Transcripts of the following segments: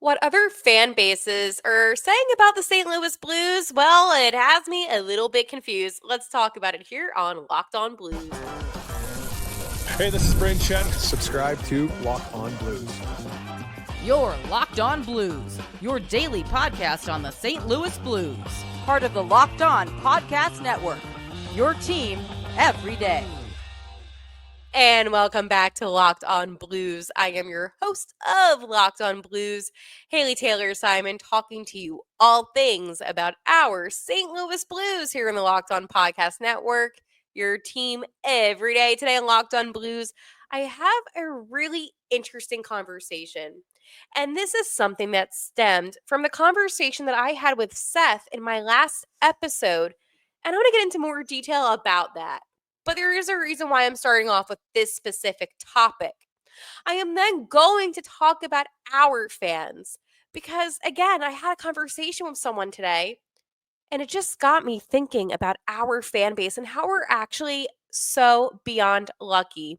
What other fan bases are saying about the St. Louis Blues? Well, it has me a little bit confused. Let's talk about it here on Locked On Blues. Hey, this is Bryn Chen. Subscribe to Lock On Blues. You're Locked On Blues, your daily podcast on the St. Louis Blues. Part of the Locked On Podcast Network, your team every day. And welcome back to Locked On Blues. I am your host of Locked On Blues, Haley Taylor Simon, talking to you all things about our St. Louis Blues here in the Locked On Podcast Network, your team every day. Today on Locked On Blues, I have a really interesting conversation. And this is something that stemmed from the conversation that I had with Seth in my last episode. And I want to get into more detail about that. But there is a reason why I'm starting off with this specific topic. I am then going to talk about our fans because, again, I had a conversation with someone today and it just got me thinking about our fan base and how we're actually so beyond lucky.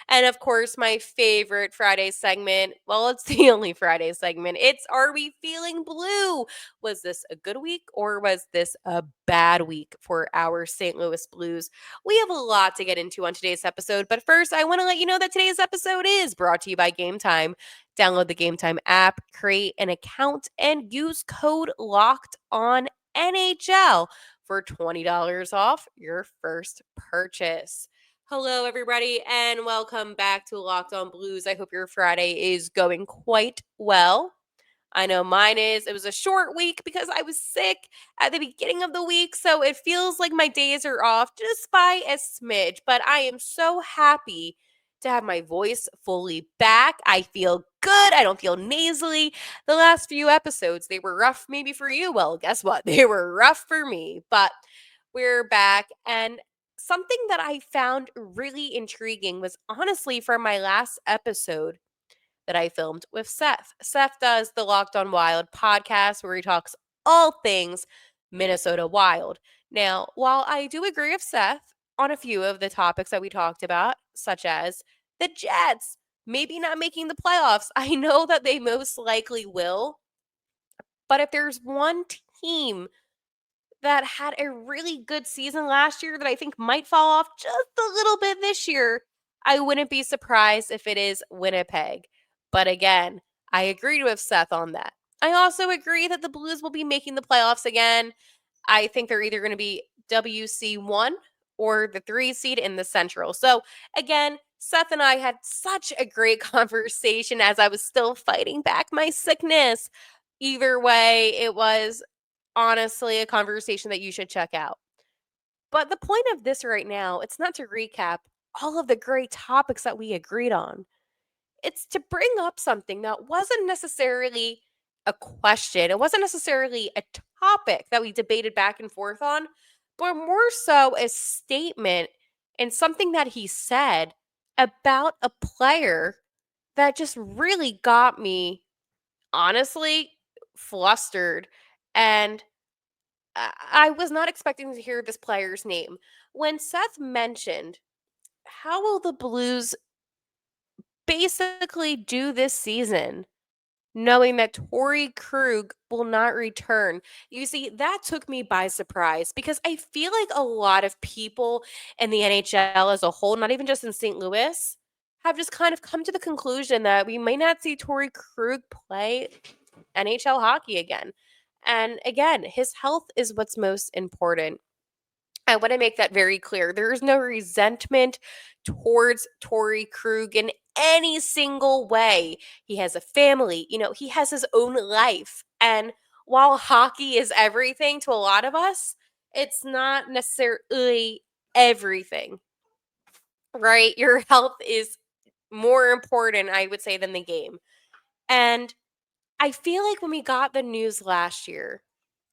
And of course, my favorite Friday segment, well, it's the only Friday segment. It's Are We Feeling Blue? Was this a good week or was this a bad week for our St. Louis Blues? We have a lot to get into on today's episode, but first, I want to let you know that today's episode is brought to you by Gametime. Download the Gametime app, create an account, and use code Locked On NHL for $20 off your first purchase. Hello, everybody, and welcome back to Locked On Blues. I hope your Friday is going quite well. I know mine is. It was a short week because I was sick at the beginning of the week, so it feels like my days are off just by a smidge. But I am so happy to have my voice fully back. I feel good. I don't feel nasally. The last few episodes, they were rough maybe for you. Well, guess what? They were rough for me, but we're back. And something that I found really intriguing was honestly from my last episode that I filmed with Seth. Seth does the Locked On Wild podcast where he talks all things Minnesota Wild. Now, while I do agree with Seth on a few of the topics that we talked about, such as the Jets maybe not making the playoffs, I know that they most likely will. But if there's one team that had a really good season last year that I think might fall off just a little bit this year, I wouldn't be surprised if it is Winnipeg. But again, I agreed with Seth on that. I also agree that the Blues will be making the playoffs again. I think they're either going to be WC1 or the 3 seed in the Central. So again, Seth and I had such a great conversation as I was still fighting back my sickness. Either way, it was honestly a conversation that you should check out. But the point of this right now, it's not to recap all of the great topics that we agreed on. It's to bring up something that wasn't necessarily a question. It wasn't necessarily a topic that we debated back and forth on, but more so a statement and something that he said about a player that just really got me honestly flustered. And I was not expecting to hear this player's name. When Seth mentioned, how will the Blues basically do this season, knowing that Torey Krug will not return? You see, that took me by surprise because I feel like a lot of people in the NHL as a whole, not even just in St. Louis, have just kind of come to the conclusion that we may not see Torey Krug play NHL hockey again. And again, his health is what's most important. I want to make that very clear. There is no resentment towards Torey Krug in any single way. He has a family, he has his own life. And while hockey is everything to a lot of us, it's not necessarily everything, right? Your health is more important, I would say, than the game. And I feel like when we got the news last year,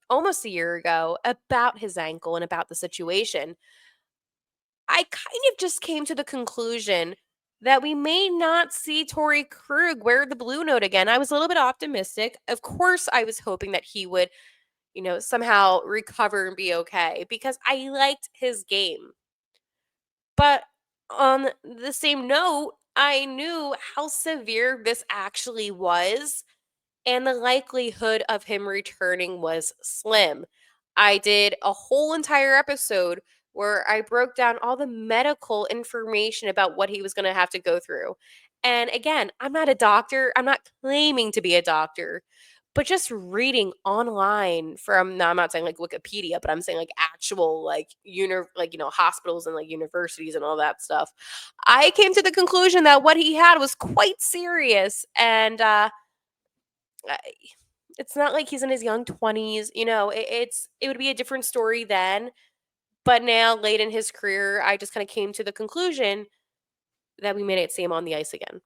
almost a year ago, about his ankle and about the situation, I kind of just came to the conclusion that we may not see Torey Krug wear the blue note again. I was a little bit optimistic. Of course, I was hoping that he would, somehow recover and be okay because I liked his game. But on the same note, I knew how severe this actually was and the likelihood of him returning was slim. I did a whole entire episode where I broke down all the medical information about what he was going to have to go through. And again, I'm not a doctor. I'm not claiming to be a doctor, but just reading online from, no, I'm not saying like Wikipedia, but I'm saying like actual like hospitals and like universities and all that stuff. I came to the conclusion that what he had was quite serious, and I- it's not like he's in his young 20s. It would be a different story then, but now late in his career, I just kind of came to the conclusion that we may not see him on the ice again,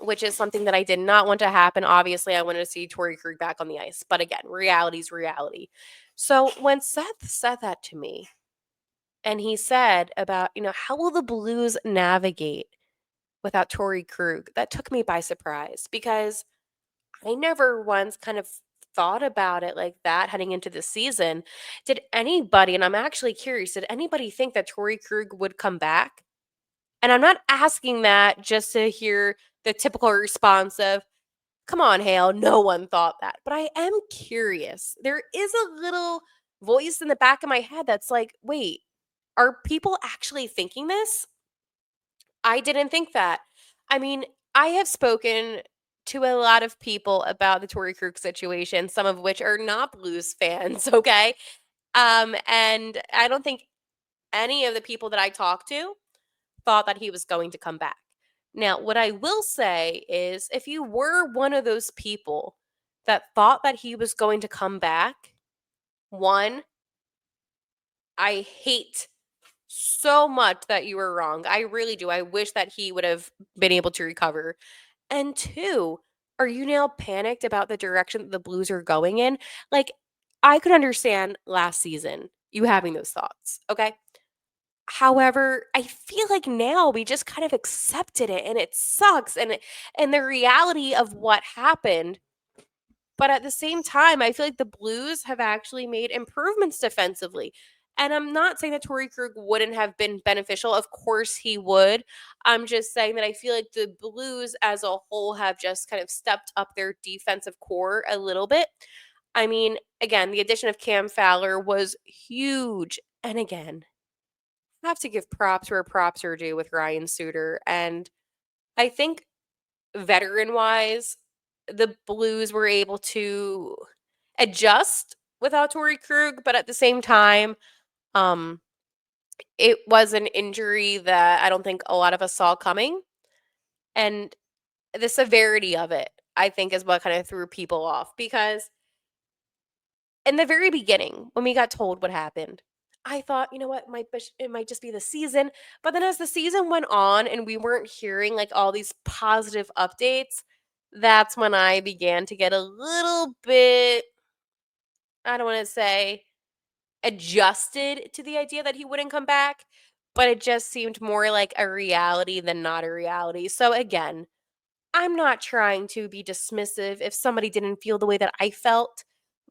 which is something that I did not want to happen. Obviously, I wanted to see Torey Krug back on the ice, but again, reality's reality. So when Seth said that to me, and he said about, how will the Blues navigate without Torey Krug, that took me by surprise because I never once kind of thought about it like that heading into the season. Did anybody, and I'm actually curious, did anybody think that Torey Krug would come back? And I'm not asking that just to hear the typical response of, come on, Hale, no one thought that. But I am curious. There is a little voice in the back of my head that's like, wait, are people actually thinking this? I didn't think that. I mean, I have spoken to a lot of people about the Torey Krug situation, some of which are not Blues fans, okay? And I don't think any of the people that I talked to thought that he was going to come back. Now, what I will say is if you were one of those people that thought that he was going to come back, one, I hate so much that you were wrong. I really do. I wish that he would have been able to recover. And two, are you now panicked about the direction that the Blues are going in? Like, I could understand last season you having those thoughts, okay? However, I feel like now we just kind of accepted it and it sucks and the reality of what happened. But at the same time, I feel like the Blues have actually made improvements defensively. And I'm not saying that Torey Krug wouldn't have been beneficial. Of course he would. I'm just saying that I feel like the Blues as a whole have just kind of stepped up their defensive core a little bit. I mean, again, the addition of Cam Fowler was huge. And again, I have to give props where props are due with Ryan Suter. And I think veteran wise, the Blues were able to adjust without Torey Krug, but at the same time, um, it was an injury that I don't think a lot of us saw coming. And the severity of it, I think, is what kind of threw people off because in the very beginning, when we got told what happened, I thought, you know what, it might just be the season. But then as the season went on and we weren't hearing like all these positive updates, that's when I began to get a little bit, I don't want to say adjusted to the idea that he wouldn't come back, but it just seemed more like a reality than not a reality. So again, I'm not trying to be dismissive if somebody didn't feel the way that I felt.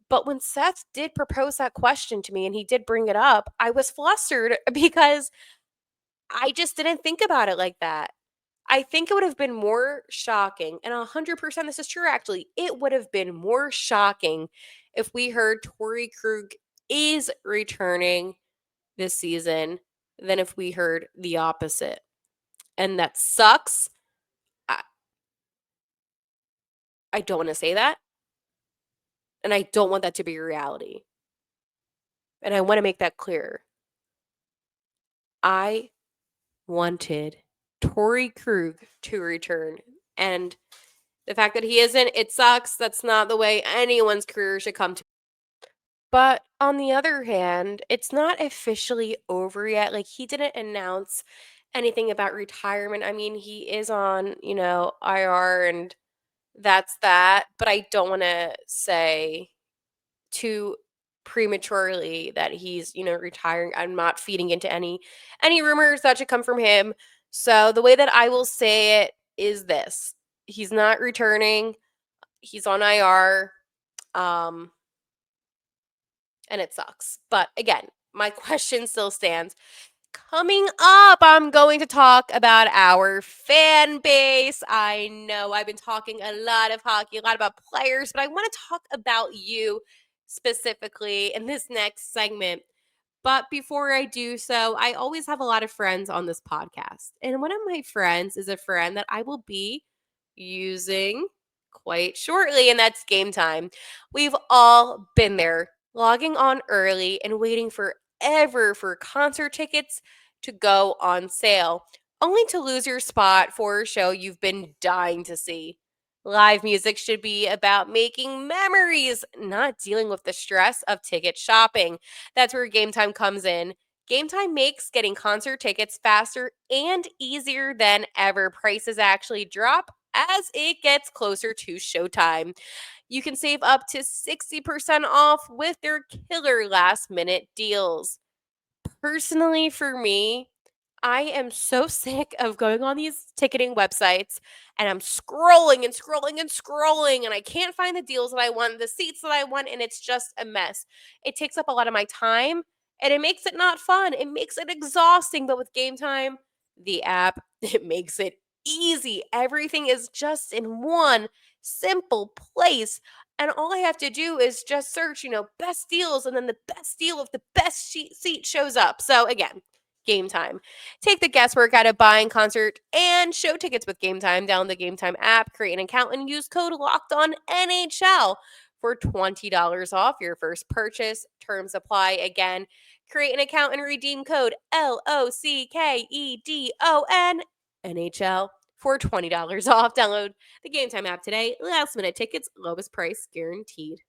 But when Seth did propose that question to me and he did bring it up, I was flustered because I just didn't think about it like that. I think it would have been more shocking, and 100% this is true actually. It would have been more shocking if we heard Torey Krug is returning this season than if we heard the opposite. And that sucks. I, I don't want to say that. And I don't want that to be reality. And I want to make that clear. I wanted Torey Krug to return. And the fact that he isn't, it sucks. That's not the way anyone's career should come to. But on the other hand, it's not officially over yet. Like, he didn't announce anything about retirement. I mean, he is on, IR and that's that. But I don't want to say too prematurely that he's, retiring. I'm not feeding into any rumors that should come from him. So the way that I will say it is this. He's not returning. He's on IR. Um and it sucks. But again, my question still stands. Coming up, I'm going to talk about our fan base. I know I've been talking a lot of hockey, a lot about players, but I want to talk about you specifically in this next segment. But before I do so, I always have a lot of friends on this podcast. And one of my friends is a friend that I will be using quite shortly, and that's Gametime. We've all been there, logging on early and waiting forever for concert tickets to go on sale, only to lose your spot for a show you've been dying to see. Live music should be about making memories, not dealing with the stress of ticket shopping. That's where Gametime comes in. Gametime makes getting concert tickets faster and easier than ever. Prices actually drop as it gets closer to showtime. You can save up to 60% off with their killer last minute deals. Personally, for me, I am so sick of going on these ticketing websites and I'm scrolling and scrolling and scrolling and I can't find the deals that I want, the seats that I want, and it's just a mess. It takes up a lot of my time and it makes it not fun. It makes it exhausting. But with Game Time, the app, it makes it easy. Everything is just in one simple place. And all I have to do is just search, best deals, and then the best deal of the best seat shows up. So again, Game Time. Take the guesswork out of buying concert and show tickets with Game Time. Download the Game Time app, create an account, and use code Locked On NHL for $20 off your first purchase. Terms apply. Again, create an account and redeem code LOCKEDON NHL for $20 off. Download the Game Time app today. Last minute tickets, lowest price guaranteed.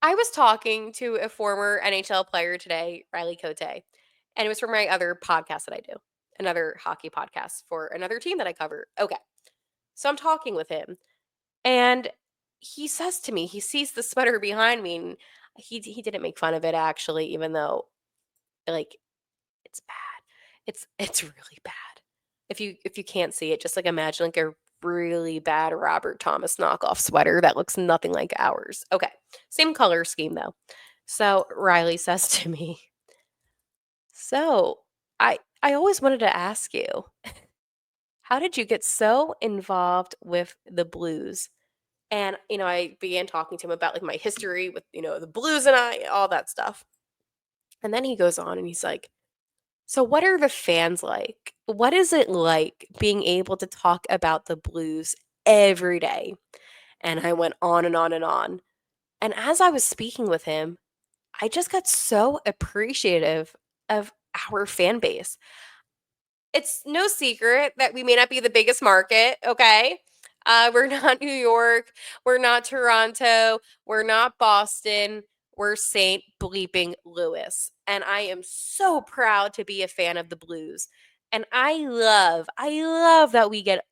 I was talking to a former NHL player today, Riley Cote, and it was for my other podcast that I do, another hockey podcast for another team that I cover. Okay. So I'm talking with him, and he says to me, he sees the sweater behind me, and he didn't make fun of it actually, even though like it's bad. It's really bad. If you can't see it, just like imagine like a really bad Robert Thomas knockoff sweater that looks nothing like ours. Okay. Same color scheme though. So Riley says to me, "So, I always wanted to ask you, how did you get so involved with the blues?" And I began talking to him about like my history with, the blues and all that stuff. And then he goes on and he's like, "So, what are the fans like? What is it like being able to talk about the blues every day?" And I went on and on and on. And as I was speaking with him, I just got so appreciative of our fan base. It's no secret that we may not be the biggest market, okay? We're not New York, we're not Toronto, we're not Boston, we're St. Bleeping Louis. And I am so proud to be a fan of the Blues. And I love that we get,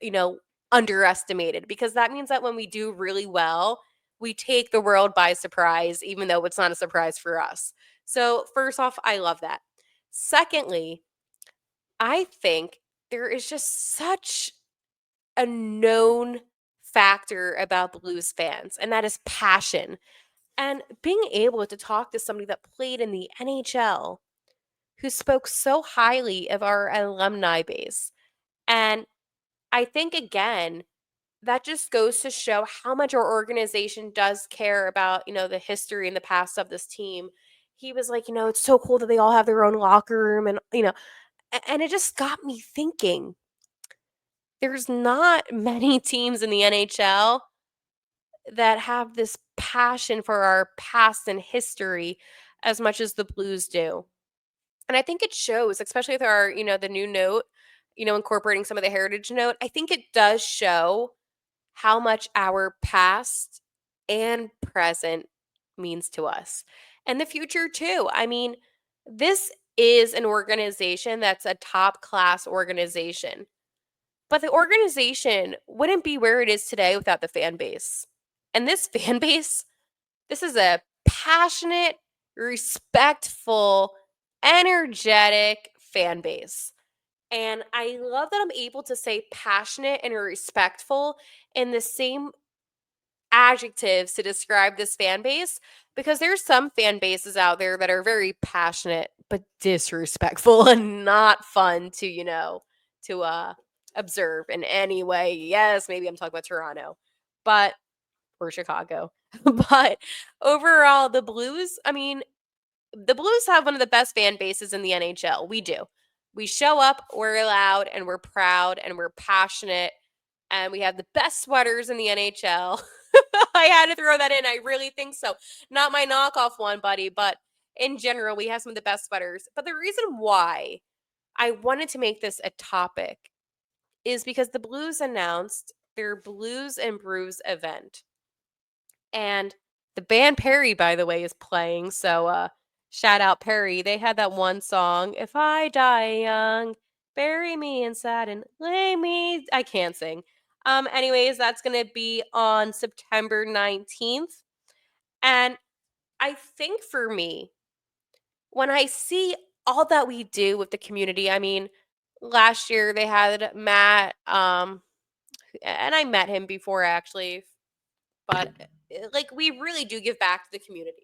underestimated, because that means that when we do really well, we take the world by surprise, even though it's not a surprise for us. So, first off, I love that. Secondly, I think there is just such a known factor about Blues fans, and that is passion. And being able to talk to somebody that played in the NHL who spoke so highly of our alumni base. And I think, again, that just goes to show how much our organization does care about, the history and the past of this team. He was like, it's so cool that they all have their own locker room, and, and it just got me thinking, there's not many teams in the NHL that have this passion for our past and history as much as the Blues do. And I think it shows, especially with our, the new note, incorporating some of the heritage note. I think it does show how much our past and present means to us, and the future too. I mean, this is an organization that's a top class organization. But the organization wouldn't be where it is today without the fan base. And this fan base, this is a passionate, respectful, energetic fan base. And I love that I'm able to say passionate and respectful in the same adjectives to describe this fan base because there's some fan bases out there that are very passionate but disrespectful and not fun to, to observe in any way. Yes, maybe I'm talking about Toronto, but or Chicago. But overall, the Blues, I mean, the Blues have one of the best fan bases in the NHL. We do. We show up, we're loud, and we're proud, and we're passionate, and we have the best sweaters in the NHL. I had to throw that in. I really think so. Not my knockoff one, buddy, but in general, we have some of the best sweaters. But the reason why I wanted to make this a topic is because the Blues announced their Blues and Brews event. And the band Perry, by the way, is playing. So shout out Perry. They had that one song, If I Die Young, Bury Me Inside and Lay Me. I can't sing. Anyways, that's gonna be on September 19th. And I think for me, when I see all that we do with the community, I mean, last year they had Matt, and I met him before actually, but like we really do give back to the community.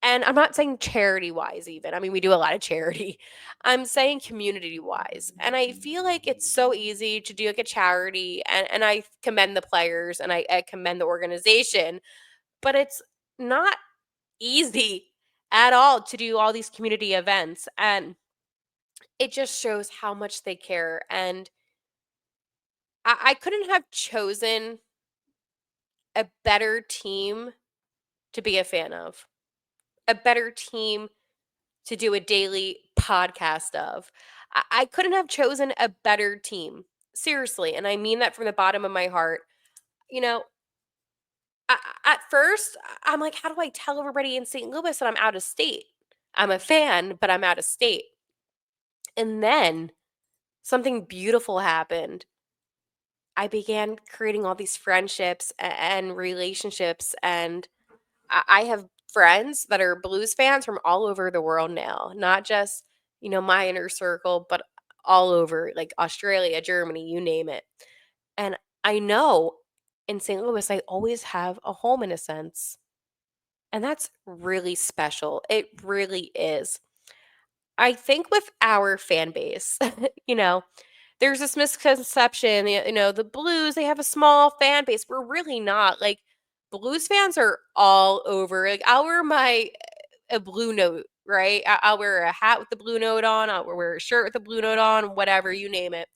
And I'm not saying charity wise, even. I mean, we do a lot of charity. I'm saying community wise. And I feel like it's so easy to do like a charity. And I commend the players and I commend the organization, but it's not easy at all to do all these community events. And it just shows how much they care. And I couldn't have chosen a better team to be a fan of, a better team to do a daily podcast of. I couldn't have chosen a better team. Seriously. And I mean that from the bottom of my heart. You know, at first, I'm like, how do I tell everybody in St. Louis that I'm out of state? I'm a fan, but I'm out of state. And then something beautiful happened. I began creating all these friendships and relationships, and I have friends that are Blues fans from all over the world now, not just, my inner circle, but all over, like Australia, Germany, you name it. And I know in St. Louis, I always have a home in a sense. And that's really special. It really is. I think with our fan base, you know, there's this misconception, the Blues, they have a small fan base. We're really not. Like, Blues fans are all over. Like, I'll wear a blue note, right? I'll wear a hat with the blue note on. I'll wear a shirt with the blue note on, whatever, you name it.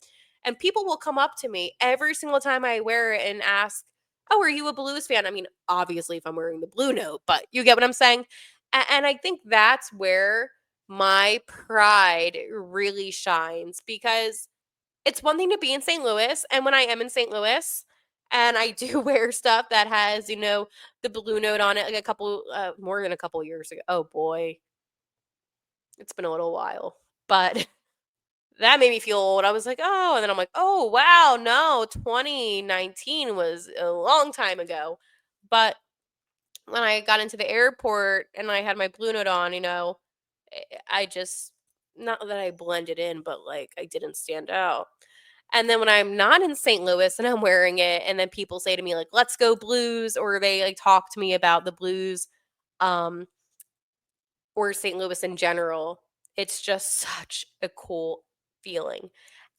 And people will come up to me every single time I wear it and ask, "Oh, are you a Blues fan?" I mean, obviously, if I'm wearing the blue note, but you get what I'm saying? And I think that's where my pride really shines because it's one thing to be in St. Louis, and when I am in St. Louis and I do wear stuff that has, the blue note on it, like a couple more than a couple years ago. Oh boy. It's been a little while. But that made me feel old. I was like, "Oh," and then I'm like, "Oh, wow, no, 2019 was a long time ago." But when I got into the airport and I had my blue note on, I just not that I blended in, but like I didn't stand out. And then when I'm not in St. Louis and I'm wearing it, and then people say to me like, "Let's go Blues," or they like talk to me about the Blues, um, or St. Louis in general, it's just such a cool feeling.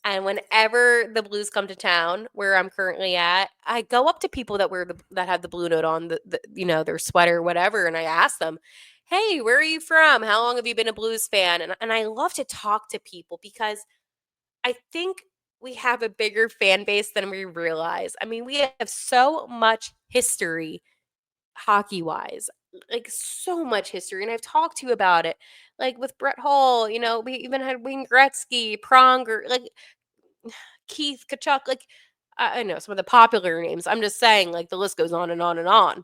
And whenever the Blues come to town, where I'm currently at, I go up to people that have the blue note on their sweater, whatever, and I ask them, "Hey, where are you from? How long have you been a Blues fan?" And I love to talk to people because I think we have a bigger fan base than we realize. I mean, we have so much history hockey wise, like so much history. And I've talked to you about it, like with Brett Hull, we even had Wayne Gretzky, Pronger, like Keith Kachuk, like I know some of the popular names. I'm just saying, like the list goes on and on and on.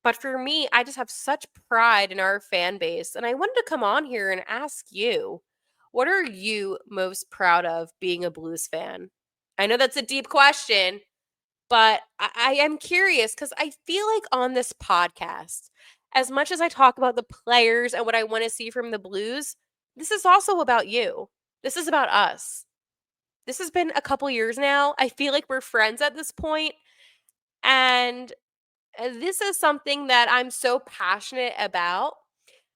But for me, I just have such pride in our fan base. And I wanted to come on here and ask you, what are you most proud of being a Blues fan? I know that's a deep question, but I am curious because I feel like on this podcast, as much as I talk about the players and what I want to see from the Blues, this is also about you. This is about us. This has been a couple years now. I feel like we're friends at this point, and this is something that I'm so passionate about.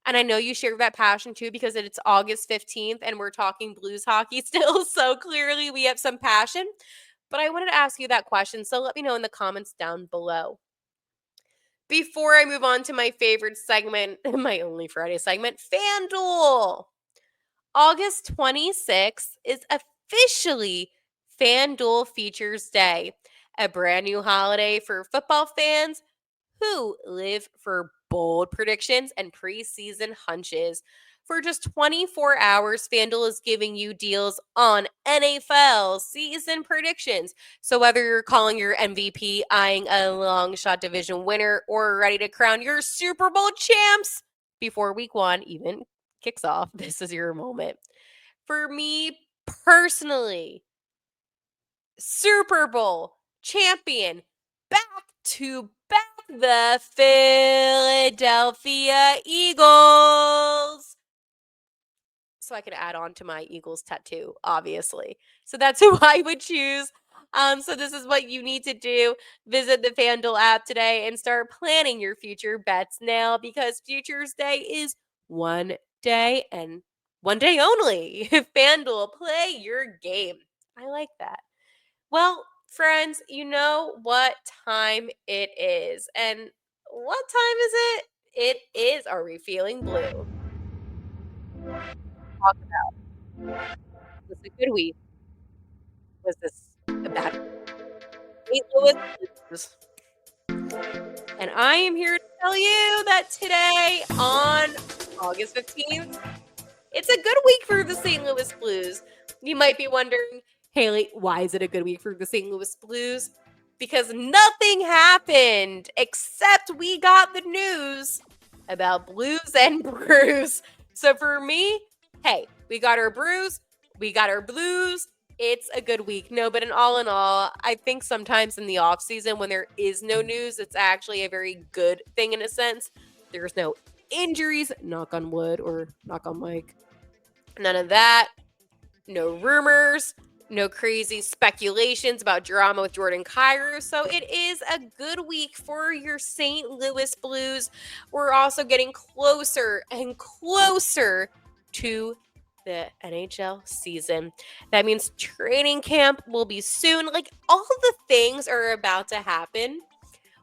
And I know you share that passion too because it's August 15th and we're talking Blues hockey still. So clearly we have some passion. But I wanted to ask you that question. So let me know in the comments down below. Before I move on to my favorite segment, my only Friday segment, FanDuel. August 26th is officially FanDuel Features Day, a brand new holiday for football fans who live for bold predictions and preseason hunches. For just 24 hours, FanDuel is giving you deals on NFL season predictions. So, whether you're calling your MVP, eyeing a long shot division winner, or ready to crown your Super Bowl champs before week one even kicks off, this is your moment. For me personally, Super Bowl champion, back to back, the Philadelphia Eagles. So I could add on to my Eagles tattoo, obviously. So that's who I would choose. So this is what you need to do. Visit the FanDuel app today and start planning your future bets now because Futures Day is one day and one day only. FanDuel, play your game. I like that. Well, friends, you know what time it is. And what time is it? It is Are We Feeling Blue? Talk about, was this a good week? Was this a bad week? St. Louis Blues. And I am here to tell you that today on August 15th, it's a good week for the St. Louis Blues. You might be wondering, Haley, why is it a good week for the St. Louis Blues? Because nothing happened except we got the news about Blues and Brews. So for me, hey, we got our Brews, we got our Blues. It's a good week. No, but in all, I think sometimes in the off season when there is no news, it's actually a very good thing in a sense. There's no injuries, knock on wood or knock on mic. None of that. No rumors, no crazy speculations about drama with Jordan Kyrou. So it is a good week for your St. Louis Blues. We're also getting closer and closer to the NHL season. That means training camp will be soon. Like all the things are about to happen,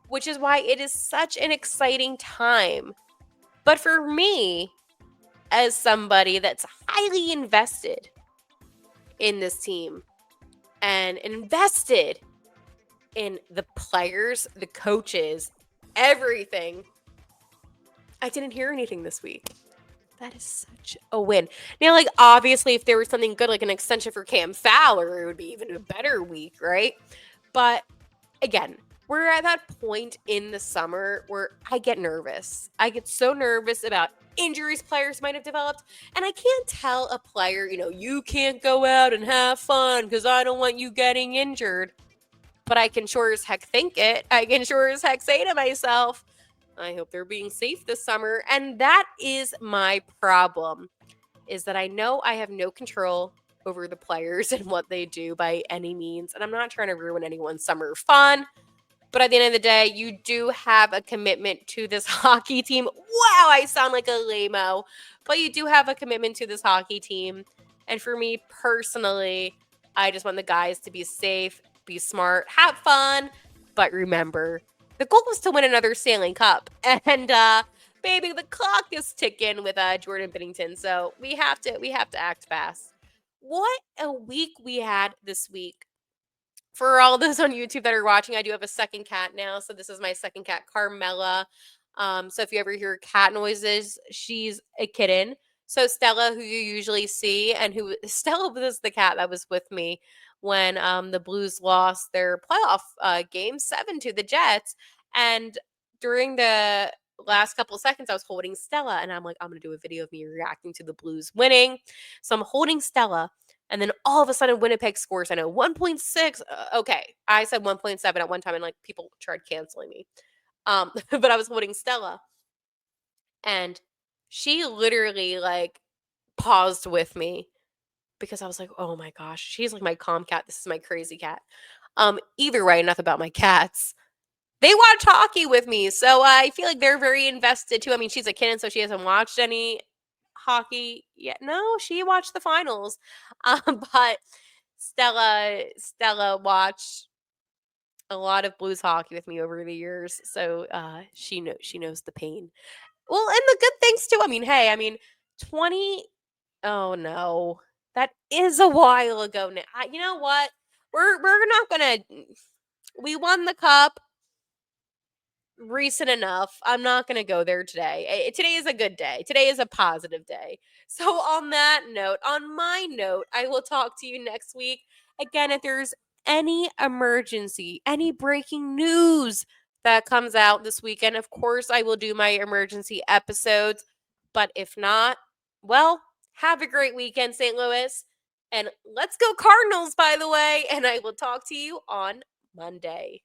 which is why it is such an exciting time. But for me, as somebody that's highly invested in this team and invested in the players, the coaches, everything, I didn't hear anything this week. That is such a win. Now, like, obviously, if there was something good, like an extension for Cam Fowler, it would be even a better week, right? But again, we're at that point in the summer where I get nervous. I get so nervous about injuries players might have developed. And I can't tell a player, you can't go out and have fun because I don't want you getting injured. But I can sure as heck think it. I can sure as heck say to myself, I hope they're being safe this summer. And that is my problem, is that I know I have no control over the players and what they do by any means. And I'm not trying to ruin anyone's summer fun. But at the end of the day, you do have a commitment to this hockey team. Wow, I sound like a lame-o. But you do have a commitment to this hockey team. And for me personally, I just want the guys to be safe, be smart, have fun. But remember, the goal was to win another Stanley Cup. And baby, the clock is ticking with Jordan Binnington. So we have to act fast. What a week we had this week. For all those on YouTube that are watching, I do have a second cat now. So this is my second cat, Carmela. So if you ever hear cat noises, she's a kitten. So Stella, who you usually see, and Stella was the cat that was with me when the Blues lost their playoff game 7 to the Jets. And during the last couple of seconds, I was holding Stella, and I'm like, I'm going to do a video of me reacting to the Blues winning. So I'm holding Stella. And then all of a sudden, Winnipeg scores. I know 1.6. Okay, I said 1.7 at one time, and like people tried canceling me. But I was holding Stella, and she literally like paused with me because I was like, "Oh my gosh, she's like my calm cat. This is my crazy cat." Either way, enough about my cats. they watch hockey with me, so I feel like they're very invested too. I mean, she's a kid, so she hasn't watched any hockey yet. No, she watched the finals, but Stella watched a lot of Blues hockey with me over the years, so she knows the pain. Well, and the good things too. I mean, hey, 20. Oh no, that is a while ago now. You know what? We're not gonna. We won the cup recent enough. I'm not going to go there today. Today is a good day. Today is a positive day. So, on that note, on my note, I will talk to you next week. Again, if there's any emergency, any breaking news that comes out this weekend, of course, I will do my emergency episodes. But if not, well, have a great weekend, St. Louis. And let's go Cardinals, by the way. And I will talk to you on Monday.